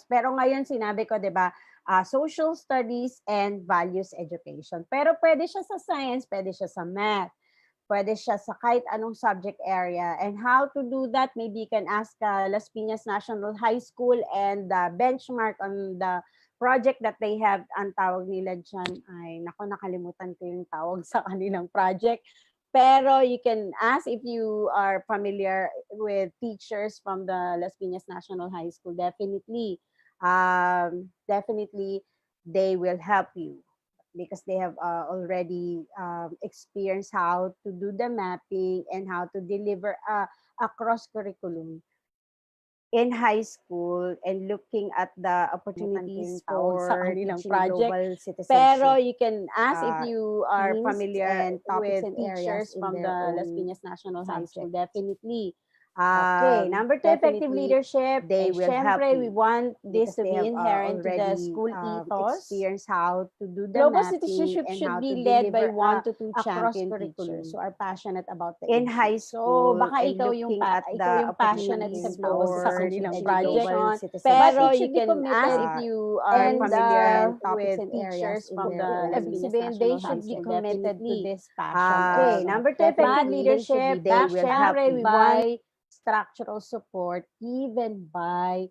Pero ngayon sinabi ko, 'di ba, social studies and values education. Pero pwede siya sa science, pwede siya sa math, pwede siya sa kahit anong subject area. And how to do that, maybe you can ask Las Piñas National High School and benchmark on the project that they have. Ang tawag nila dyan, ay nako, nakalimutan ko yung tawag sa kanilang project. Pero you can ask if you are familiar with teachers from the Las Piñas National High School. Definitely, they will help you because they have already experienced how to do the mapping and how to deliver a cross curriculum in high school and looking at the opportunities for teaching global citizenship. Pero you can ask if you are familiar with teachers from the Las Piñas National High School. Definitely. Okay, number 2, effective leadership. They will help you. We want this to be inherent to the school ethos. Experience how to do the global citizenship should be led by 1 to 2 champion teachers who are passionate about the in high school. So baka ikaw yung passionate sa global citizenship project. Pero you can ask if you are familiar with teachers from the Las Piñas National High School. They should be committed to this passion. Okay, number 2, effective leadership. They will help you. We want structural support given by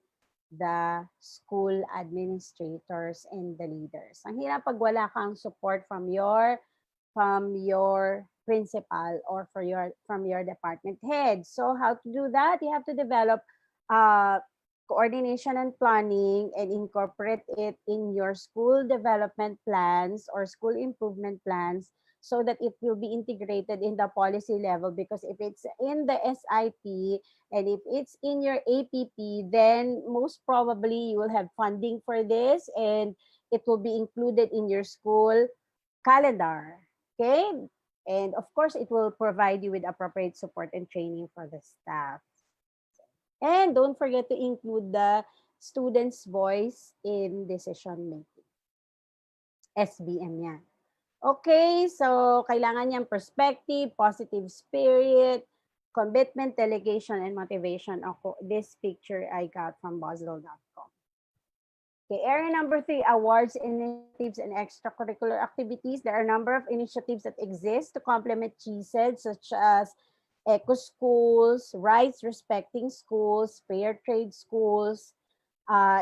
the school administrators and the leaders. Ang hirap pag wala kang support from your principal or from your department head. So how to do that? You have to develop coordination and planning and incorporate it in your school development plans or school improvement plans so that it will be integrated in the policy level, because if it's in the SIP and if it's in your APP, then most probably you will have funding for this and it will be included in your school calendar. Okay? And of course, it will provide you with appropriate support and training for the staff. And don't forget to include the student's voice in decision making. SBM yan. Okay, so kailangan niyang perspective, positive spirit, commitment, delegation, and motivation. Ako, this picture I got from Basel.com. Okay, area number 3, awards, initiatives, and extracurricular activities. There are a number of initiatives that exist to complement GSED, such as eco schools, rights respecting schools, fair trade schools,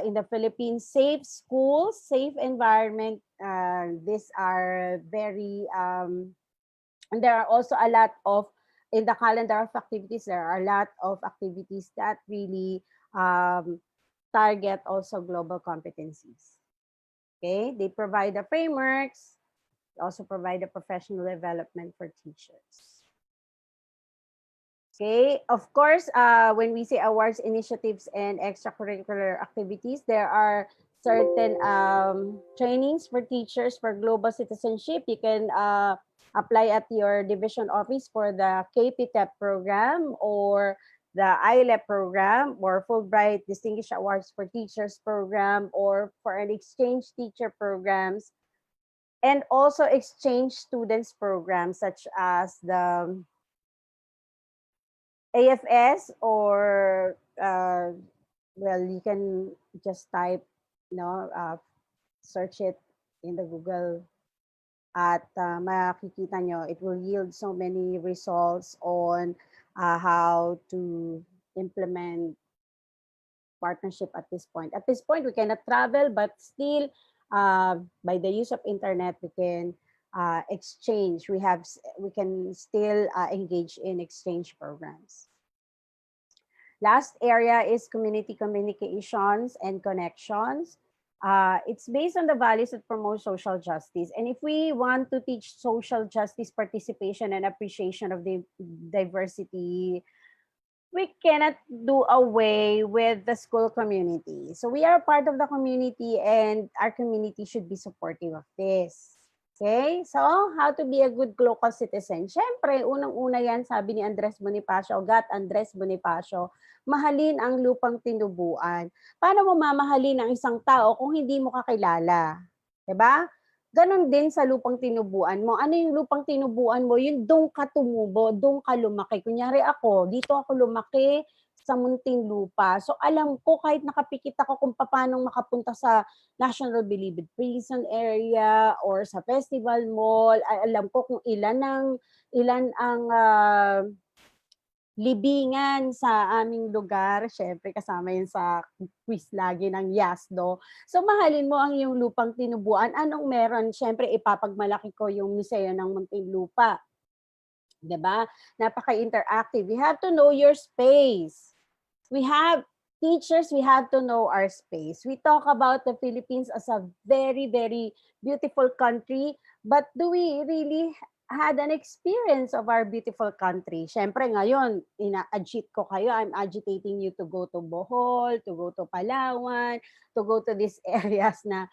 in the Philippines, safe schools, safe environment. These are very, and there are also a lot of, in the calendar of activities, there are a lot of activities that really target also global competencies. Okay, they provide the frameworks, they also provide the professional development for teachers. Okay, of course, when we say awards, initiatives, and extracurricular activities, there are certain trainings for teachers for global citizenship. You can apply at your division office for the KPTEP program or the ILEP program or Fulbright Distinguished Awards for Teachers program or for an exchange teacher programs, and also exchange students programs such as the AFS or well, you can just type, search it in the Google at makikita nyo, it will yield so many results on how to implement partnership at this point. At this point, we cannot travel, but still, by the use of internet, we can exchange. We can still engage in exchange programs. Last area is community communications and connections. It's based on the values that promote social justice. And if we want to teach social justice, participation, and appreciation of the diversity, we cannot do away with the school community. So we are part of the community and our community should be supportive of this. Okay, so how to be a good local citizen? Siyempre, unang-una yan, sabi ni Andres Bonifacio, Andres Bonifacio, mahalin ang lupang tinubuan. Paano mo mamahalin ang isang tao kung hindi mo kakilala? Diba? Ganon din sa lupang tinubuan mo. Ano yung lupang tinubuan mo? Yung doon ka tumubo, doon ka lumaki. Kunyari ako, dito ako lumaki sa Muntinlupa. So alam ko kahit nakapikit ako kung paano makapunta sa National Bilibid Prison area or sa Festival Mall, alam ko kung ilan ang libingan sa aming lugar. Syempre kasama yun sa quiz lagi ng YASDO. So mahalin mo ang iyong lupang tinubuan. Anong meron? Syempre ipapagmalaki ko yung museo ng Muntinlupa. 'Di ba? Napaka-interactive. You have to know your space. We have teachers, we have to know our space. We talk about the Philippines as a very, very beautiful country, but do we really had an experience of our beautiful country? Siyempre ngayon, ina-agit ko kayo, I'm agitating you to go to Bohol, to go to Palawan, to go to these areas na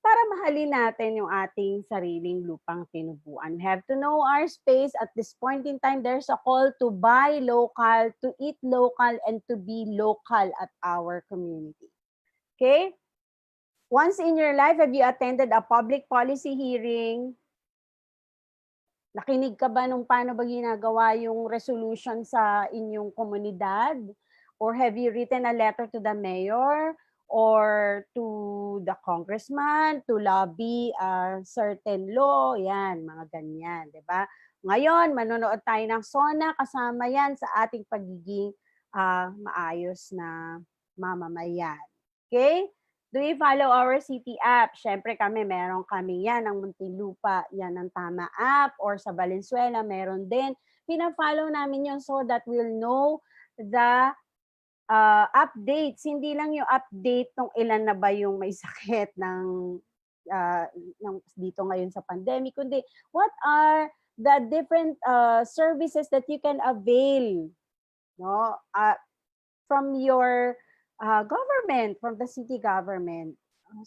para mahalin natin yung ating sariling lupang tinubuan. We have to know our space. At this point in time, there's a call to buy local, to eat local, and to be local at our community. Okay? Once in your life, have you attended a public policy hearing? Nakinig ka ba nung paano ba ginagawa yung resolution sa inyong komunidad? Or have you written a letter to the mayor? Or to the congressman to lobby a certain law, yan, mga ganyan, di ba? Ngayon, manonood tayo ng SONA, kasama yan sa ating pagiging maayos na mamamayan. Okay? Do you follow our city app? Siyempre meron kami yan, ang Muntinlupa, yan ang Tama app, or sa Valenzuela, meron din. Pina-follow namin yun so that we'll know the updates, hindi lang yung update ng ilan na ba yung may sakit ng dito ngayon sa pandemic, kundi what are the different services that you can avail, no, from your government, from the city government.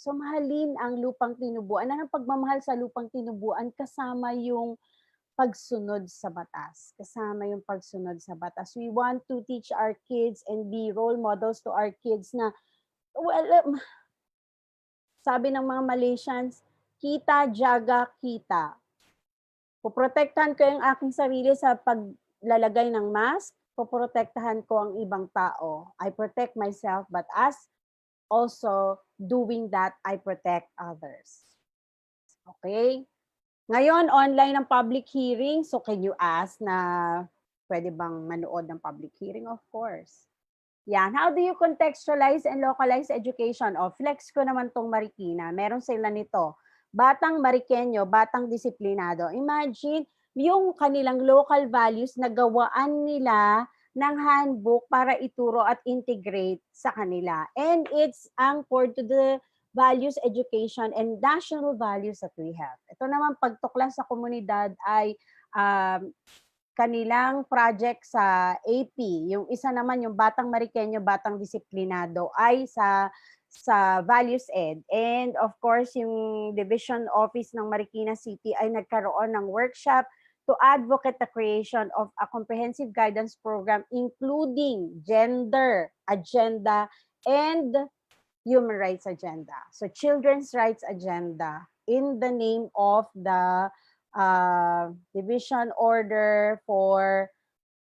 So mahalin ang lupang tinubuan. Ang pagmamahal sa lupang tinubuan kasama yung pagsunod sa batas. Kasama yung pagsunod sa batas. We want to teach our kids and be role models to our kids na, well, sabi ng mga Malaysians, kita, jaga, kita. Poprotektahan ko yung aking sarili sa paglalagay ng mask, poprotektahan ko ang ibang tao. I protect myself, but as also doing that, I protect others. Okay? Ngayon, online ang public hearing. So can you ask na pwede bang manood ng public hearing? Of course. Yan. How do you contextualize and localize education? O, flex ko naman tong Marikina. Meron sila nito. Batang Marikenyo, batang disiplinado. Imagine, yung kanilang local values na gawaan nila ng handbook para ituro at integrate sa kanila. And it's anchored to the values, education, and national values that we have. Ito naman, pagtuklas sa komunidad ay kanilang project sa AP. Yung isa naman, yung Batang Marikenyo, Batang Disiplinado ay sa Values Ed. And of course, yung Division Office ng Marikina City ay nagkaroon ng workshop to advocate the creation of a comprehensive guidance program including gender agenda and human rights agenda. So children's rights agenda in the name of the division order for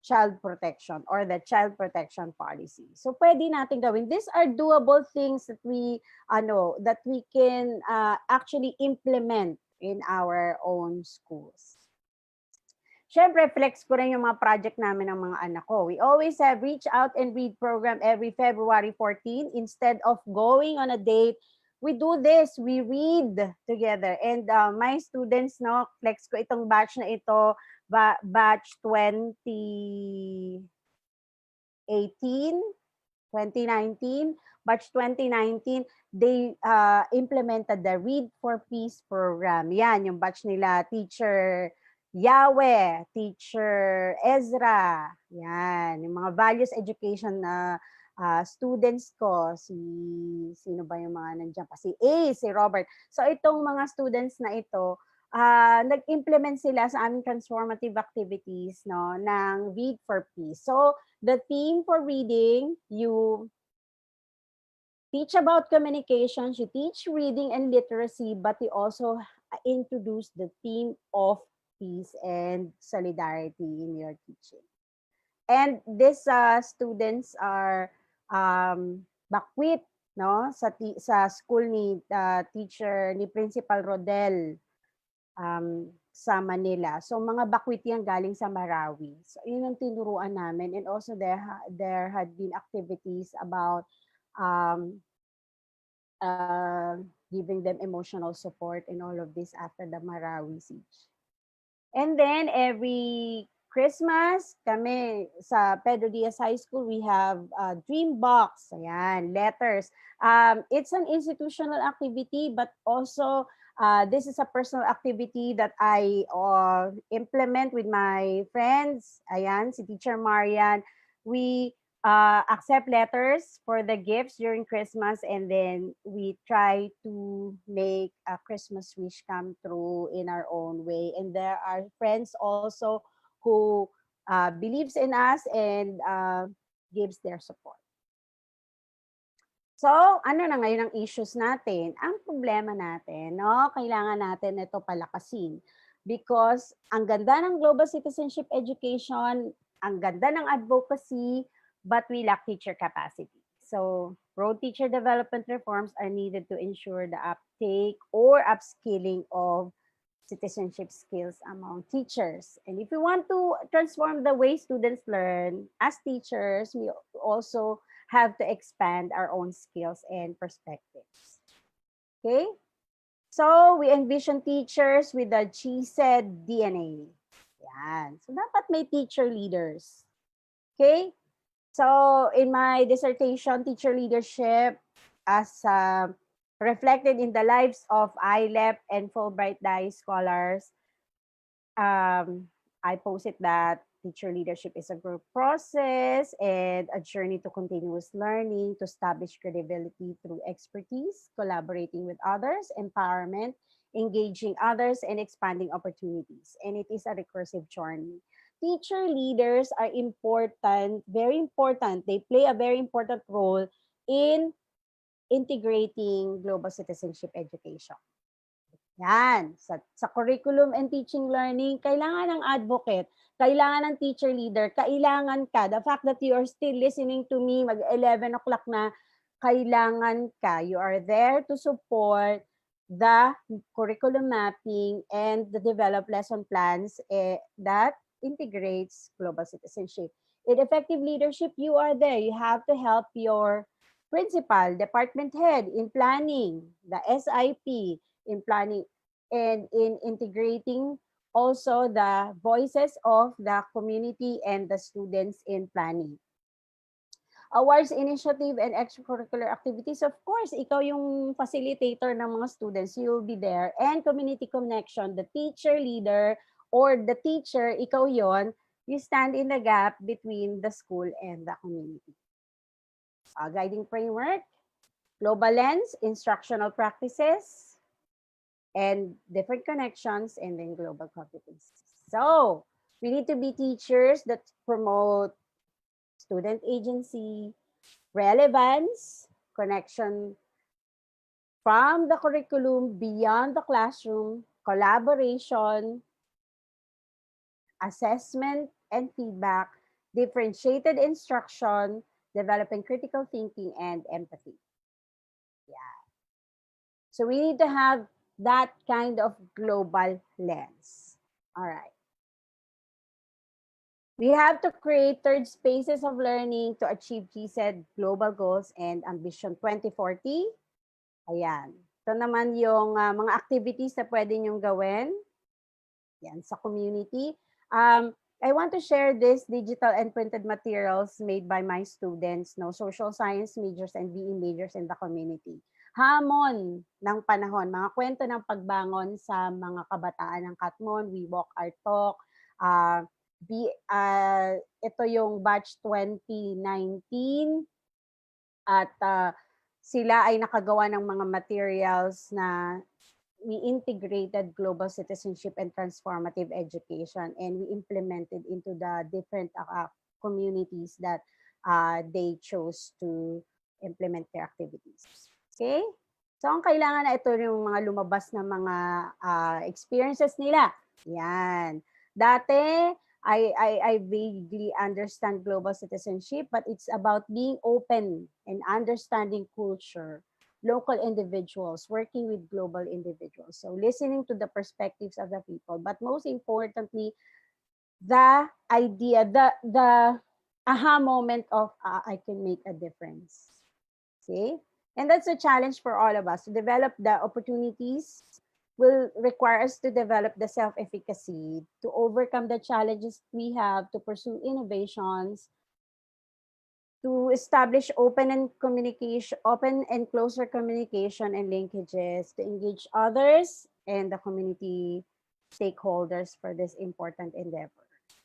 child protection or the child protection policy. So pwede natin gawin. These are doable things that we can actually implement in our own schools. Siyempre, flex ko rin yung mga project namin ng mga anak ko. We always have Reach Out and Read program every February 14. Instead of going on a date, we do this. We read together. And my students, no, flex ko itong batch na ito, batch 2018, 2019, batch 2019, they implemented the Read for Peace program. Yan, yung batch nila, teacher Yahweh, teacher Ezra, yan, yung mga values education na students ko, sino ba yung mga nandiyan pa? Si A, si Robert. So itong mga students na ito, nag-implement sila sa aming transformative activities, no, ng Read for Peace. So the theme for reading, you teach about communication, you teach reading and literacy, but you also introduce the theme of peace and solidarity in your teaching. And these students are bakwit, no, sa school ni teacher ni Principal Rodel sa Manila. So mga bakwit yan galing sa Marawi. So yun ang tinuruan namin, and also there had been activities about um, giving them emotional support and all of this after the Marawi siege. And then every Christmas, kami sa Pedro Diaz High School, we have Dream Box. Ayan, letters. It's an institutional activity, but also this is a personal activity that I implement with my friends. Ayan, si Teacher Marian. We accept letters for the gifts during Christmas, and then we try to make a Christmas wish come true in our own way. And there are friends also who believes in us and gives their support. So, ano na ngayon ang issues natin? Ang problema natin, no? Kailangan natin ito palakasin. Because ang ganda ng global citizenship education, ang ganda ng advocacy, but we lack teacher capacity. So, broad teacher development reforms are needed to ensure the uptake or upskilling of citizenship skills among teachers. And if we want to transform the way students learn as teachers, we also have to expand our own skills and perspectives. Okay? So, we envision teachers with the GSED DNA. Yan. So, dapat may teacher leaders. Okay? So, in my dissertation, teacher leadership as reflected in the lives of ILEP and Fulbright Dye scholars, I posit that teacher leadership is a group process and a journey to continuous learning to establish credibility through expertise, collaborating with others, empowerment, engaging others, and expanding opportunities. And it is a recursive journey. Teacher leaders are important, very important. They play a very important role in integrating global citizenship education. Yan. Sa curriculum and teaching learning, kailangan ng advocate, kailangan ng teacher leader, kailangan ka. The fact that you are still listening to me, mag-11 o'clock na, kailangan ka. You are there to support the curriculum mapping and the developed lesson plans that integrates global citizenship. In effective leadership, you are there. You have to help your principal, department head in planning, the SIP, in planning and in integrating also the voices of the community and the students in planning. Awards, initiative, and extracurricular activities, of course, ikaw yung facilitator ng mga students, you'll be there. And community connection, the teacher leader or the teacher, ikaw yon, you stand in the gap between the school and the community. Guiding framework, global lens, instructional practices, and different connections, and then global competencies. So, we need to be teachers that promote student agency, relevance, connection from the curriculum beyond the classroom, collaboration, assessment and feedback, differentiated instruction, developing critical thinking and empathy. Yeah. So we need to have that kind of global lens. All right. We have to create third spaces of learning to achieve GSED global goals and ambition 2040. Ayan. Ito naman yung mga activities na pwede nyong gawin. Yan, sa community. I want to share this digital and printed materials made by my students, no, social science majors and BE majors in the community. Hamon ng panahon, mga kwento ng pagbangon sa mga kabataan ng Katmon, We Walk Our Talk. Ito yung batch 2019 at sila ay nakagawa ng mga materials na we integrated global citizenship and transformative education, and we implemented into the different communities that they chose to implement their activities. Okay? So, ang kailangan na ito yung mga lumabas na mga experiences nila. Yan. Dati, I vaguely understand global citizenship, but it's about being open and understanding culture, local individuals, working with global individuals. So listening to the perspectives of the people, but most importantly, the idea, the aha moment of I can make a difference. See? And that's a challenge for all of us to develop the opportunities will require us to develop the self-efficacy, to overcome the challenges we have, to pursue innovations, to establish open and closer communication and linkages, to engage others and the community stakeholders for this important endeavor.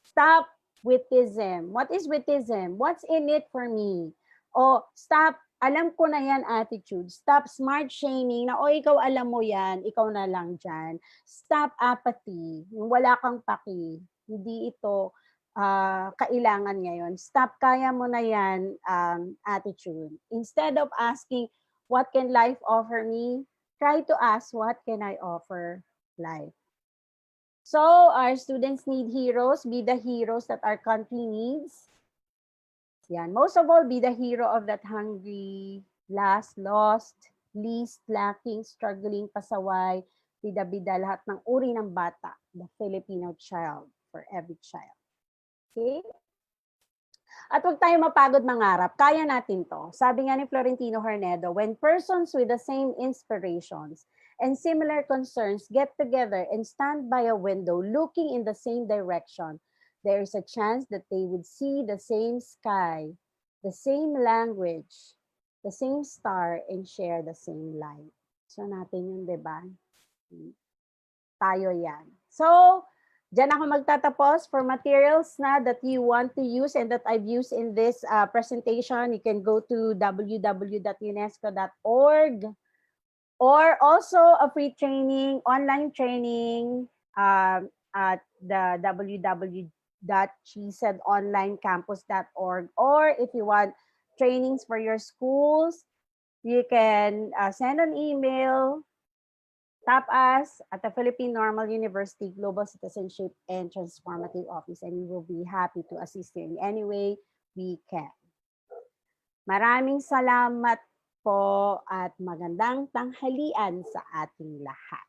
Stop wittism. What is wittism? What's in it for me? O stop, alam ko na yan attitude. Stop smart shaming na, o ikaw alam mo yan, ikaw na lang dyan. Stop apathy, yung wala kang paki. Hindi ito kailangan ngayon. Stop, kaya mo na yan attitude. Instead of asking, what can life offer me? Try to ask, what can I offer life? So our students need heroes. Be the heroes that our country needs. Yan. Most of all, be the hero of that hungry, last, lost, least, lacking, struggling, pasaway, bida-bida, lahat ng uri ng bata. The Filipino child, for every child. Okay? At huwag tayo mapagod mangarap. Kaya natin to. Sabi nga ni Florentino Hornedo, when persons with the same inspirations and similar concerns get together and stand by a window looking in the same direction, there is a chance that they would see the same sky, the same language, the same star, and share the same light. So natin yun, di ba? Tayo yan. So, diyan ako magtatapos. For materials na that you want to use and that I've used in this presentation, you can go to www.unesco.org or also a free training, online training at the www.gsedonlinecampus.org, or if you want trainings for your schools, you can send an email. Tap us at the Philippine Normal University Global Citizenship and Transformative Office, and we will be happy to assist you in any way we can. Maraming salamat po at magandang tanghalian sa ating lahat.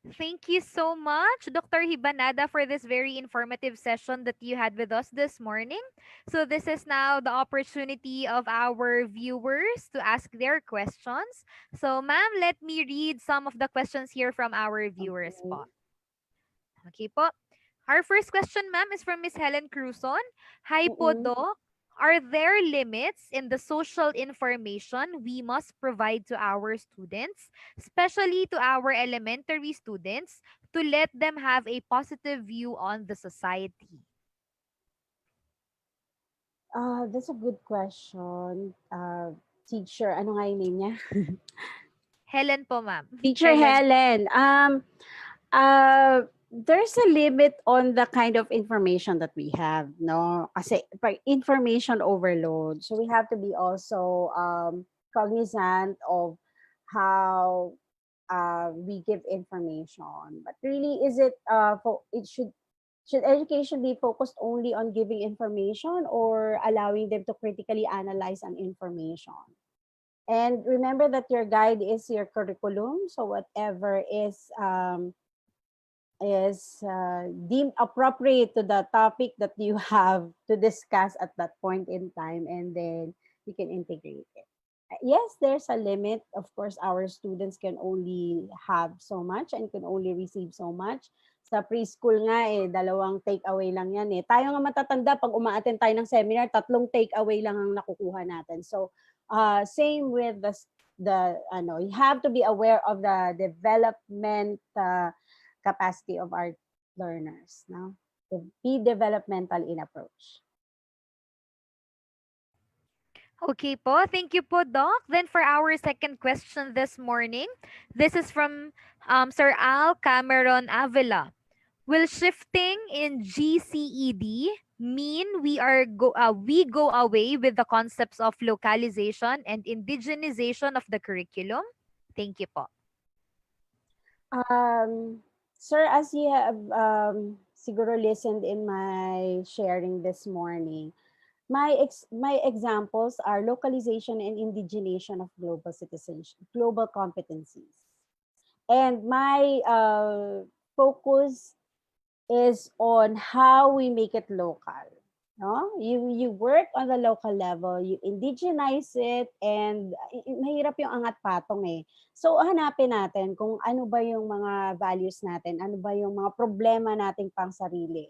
Thank you so much, Dr. Hibanada, for this very informative session that you had with us this morning. So this is now the opportunity of our viewers to ask their questions. So ma'am, let me read some of the questions here from our viewers Okay. po. Okay po. Our first question, ma'am, is from Miss Helen Cruzon. Hi po, Mm-mm. Doc. Are there limits in the social information we must provide to our students, especially to our elementary students, to let them have a positive view on the society? That's a good question. Teacher, ano nga yung name niya? Helen po, ma'am. Teacher Helen. There's a limit on the kind of information that we have, no? Kasi information overload. So we have to be also cognizant of how we give information. But really, is it should education be focused only on giving information or allowing them to critically analyze an information? And remember that your guide is your curriculum. So whatever is deemed appropriate to the topic that you have to discuss at that point in time, and then you can integrate it. Yes, there's a limit. Of course, our students can only have so much and can only receive so much. Sa preschool nga dalawang take away lang yan Tayo nga matatanda, pag uma-attend tayo ng seminar, 3 take away lang ang nakukuha natin. So, same with you have to be aware of the development capacity of our learners, no? Be developmental in approach. Okay po. Thank you po, Doc. Then for our second question this morning, this is from Sir Al Cameron Avila. Will shifting in GCED mean we go away with the concepts of localization and indigenization of the curriculum? Thank you po. Sir, as you have siguro listened in my sharing this morning, my examples are localization and indigenation of global citizenship, global competencies. And my focus is on how we make it local. No? You work on the local level, you indigenize it, and mahirap yung angat patong eh. So hanapin natin kung ano ba yung mga values natin, ano ba yung mga problema nating pang sarili,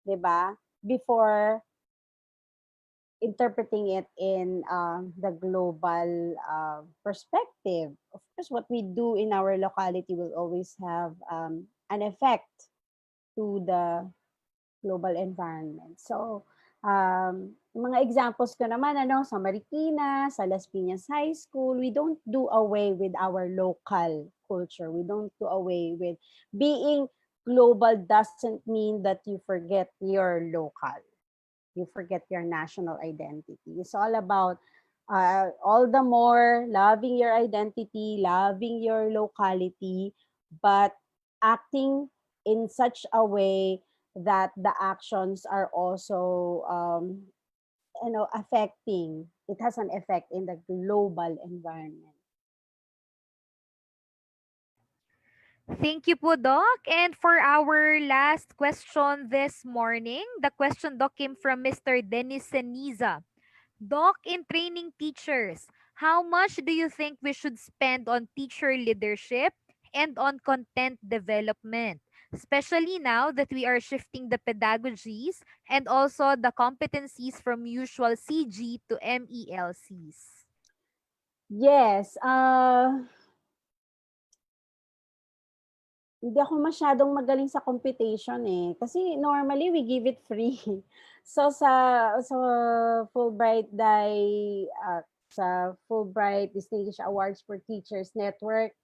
'di ba? Before interpreting it in the global perspective. Of course, what we do in our locality will always have an effect to the global environment. So, mga examples ko naman, sa Marikina, sa Las Piñas High School, we don't do away with our local culture. We don't do away with being global doesn't mean that you forget your local. You forget your national identity. It's all about all the more loving your identity, loving your locality, but acting in such a way that the actions are also affecting. It has an effect in the global environment. Thank you po, Doc. And for our last question this morning, the question, Doc, came from Mr. Dennis Seniza. Doc, in training teachers, how much do you think we should spend on teacher leadership and on content development? Especially now that we are shifting the pedagogies and also the competencies from usual CG to MELCs. Yes, hindi ako masyadong magaling sa computation eh. Kasi normally we give it free. So sa Fulbright sa Fulbright Distinguished Awards for Teachers Network,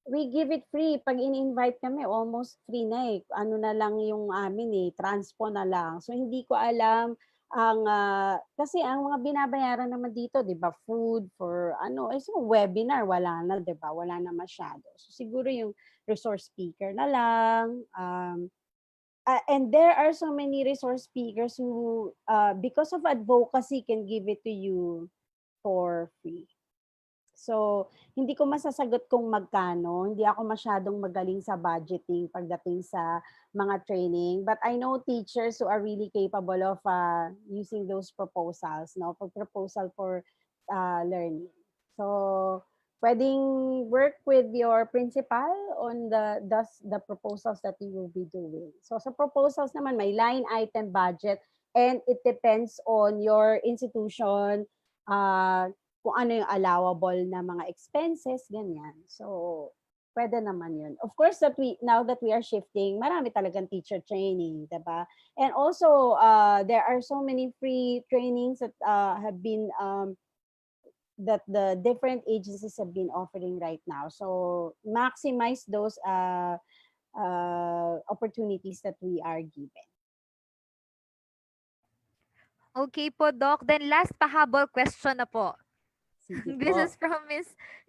we give it free. Pag ini-invite kami, almost free na eh. Ano na lang yung amin eh, transpo na lang. So hindi ko alam kasi ang mga binabayaran naman dito, 'di ba, food for so webinar wala na, 'di ba? Wala na masyado. So siguro yung resource speaker na lang. And there are so many resource speakers who, because of advocacy, can give it to you for free. So, hindi ko masasagot kung magkano. Hindi ako masyadong magaling sa budgeting pagdating sa mga training. But I know teachers who are really capable of using those proposals, no? For proposal for learning. So, pwedeng work with your principal on the proposals that you will be doing. So, sa proposals naman, may line item budget and it depends on your institution, kung ano yung allowable na mga expenses, ganyan. So, pwede naman yun. Of course, now that we are shifting, marami talagang teacher training, diba? And also, there are so many free trainings that have been, that the different agencies have been offering right now. So, maximize those opportunities that we are given. Okay po, Doc. Then last pahabol question na po. Sige This po. is from Miss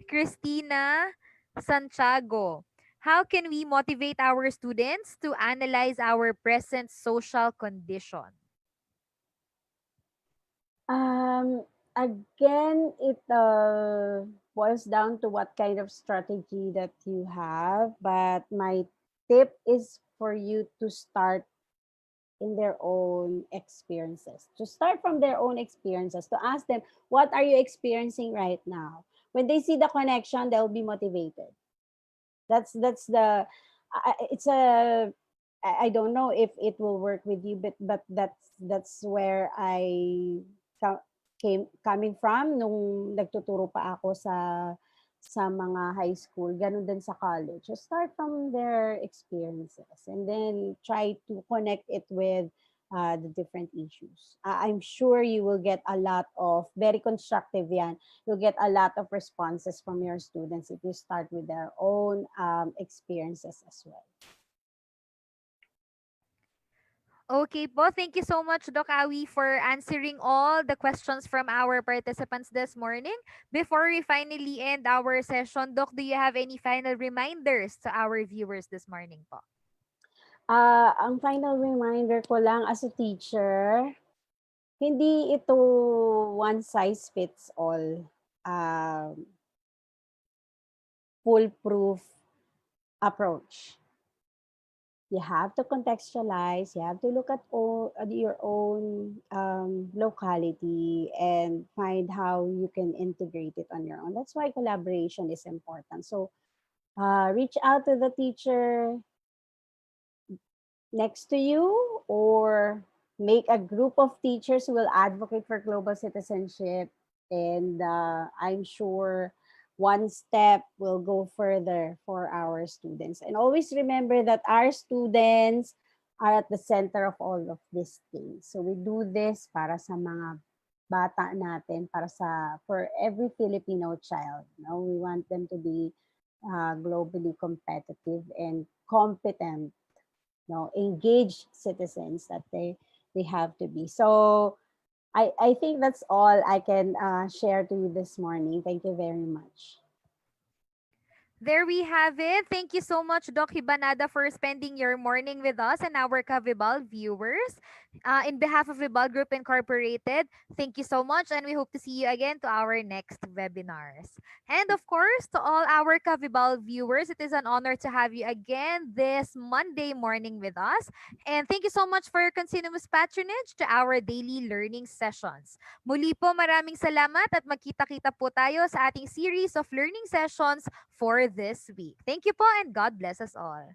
Christina Santiago. How can we motivate our students to analyze our present social condition? Again, it boils down to what kind of strategy that you have. But my tip is for you to start in their own experiences, to start from their own experiences, to ask them, what are you experiencing right now? When they see the connection, they'll be motivated. That's the it's a I don't know if it will work with you, but that's where I coming from nung nagtuturo pa ako sa mga high school, ganun din sa college. So start from their experiences and then try to connect it with the different issues. I'm sure you will get a lot of, very constructive yan, you'll get a lot of responses from your students if you start with their own experiences as well. Okay po. Thank you so much, Doc Awi, for answering all the questions from our participants this morning. Before we finally end our session, Doc, do you have any final reminders to our viewers this morning po? Ang final reminder ko lang as a teacher, hindi ito one size fits all, foolproof approach. You have to contextualize, you have to look at your own locality and find how you can integrate it on your own. That's why collaboration is important. So reach out to the teacher next to you, or make a group of teachers who will advocate for global citizenship. And I'm sure one step will go further for our students. And always remember that our students are at the center of all of these things. So we do this para sa mga bata natin, para for every Filipino child. No? We want them to be globally competitive and competent, engaged citizens that they have to be. So I think that's all I can share to you this morning. Thank you very much. There we have it. Thank you so much, Doc Hibanada, for spending your morning with us and our Kavibal viewers. In behalf of Vibal Group Incorporated, thank you so much, and we hope to see you again to our next webinars. And of course, to all our Kavibal viewers, it is an honor to have you again this Monday morning with us. And thank you so much for your continuous patronage to our daily learning sessions. Muli po, maraming salamat at magkita-kita po tayo sa ating series of learning sessions for this week. Thank you po and God bless us all.